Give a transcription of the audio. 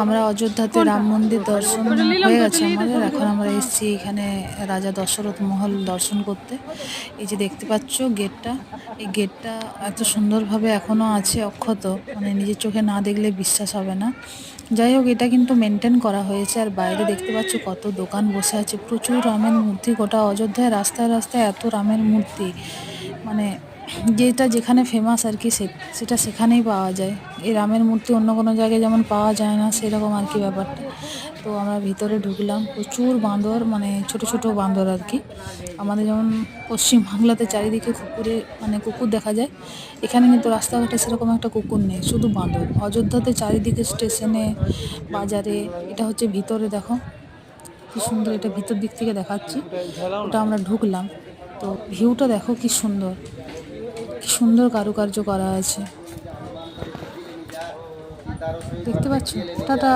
আমরা অযোধ্যাতে রাম মন্দির দর্শন হয়ে গেছে আমাদের। এখন আমরা এসেছি এখানে রাজা দশরথ মহল দর্শন করতে। এই যে দেখতে পাচ্ছ গেটটা, এই গেটটা এত সুন্দরভাবে এখনও আছে অক্ষত, মানে নিজের চোখে না দেখলে বিশ্বাস হবে না। যাই হোক, এটা কিন্তু মেনটেন করা হয়েছে। আর বাইরে দেখতে পাচ্ছ কত দোকান বসে আছে, প্রচুর রামের মূর্তি। গোটা অযোধ্যায় রাস্তায় রাস্তায় এত রামের মূর্তি, মানে যেটা যেখানে ফেমাস আর কি সেটা সেখানেই পাওয়া যায়। এই রামের মূর্তি অন্য কোনো জায়গায় যেমন পাওয়া যায় না, সেরকম আর কি ব্যাপারটা। তো আমরা ভিতরে ঢুকলাম, প্রচুর বাঁদর, মানে ছোট ছোট বাঁদর আর কি। আমাদের যেমন পশ্চিমবাংলাতে চারিদিকে কুকুর দেখা যায়, এখানে কিন্তু রাস্তাঘাটে সেরকম একটা কুকুর নেই, শুধু বাঁদর। অযোধ্যাতে চারিদিকে স্টেশনে, বাজারে। এটা হচ্ছে ভিতরে, দেখো কি সুন্দর, এটা ভিতর দিক থেকে দেখাচ্ছি। ওটা আমরা ঢুকলাম, তো ভিউটা দেখো কি সুন্দর, কি সুন্দর কারুকার্য করা আছে, দেখতে পাচ্ছ। টাটা।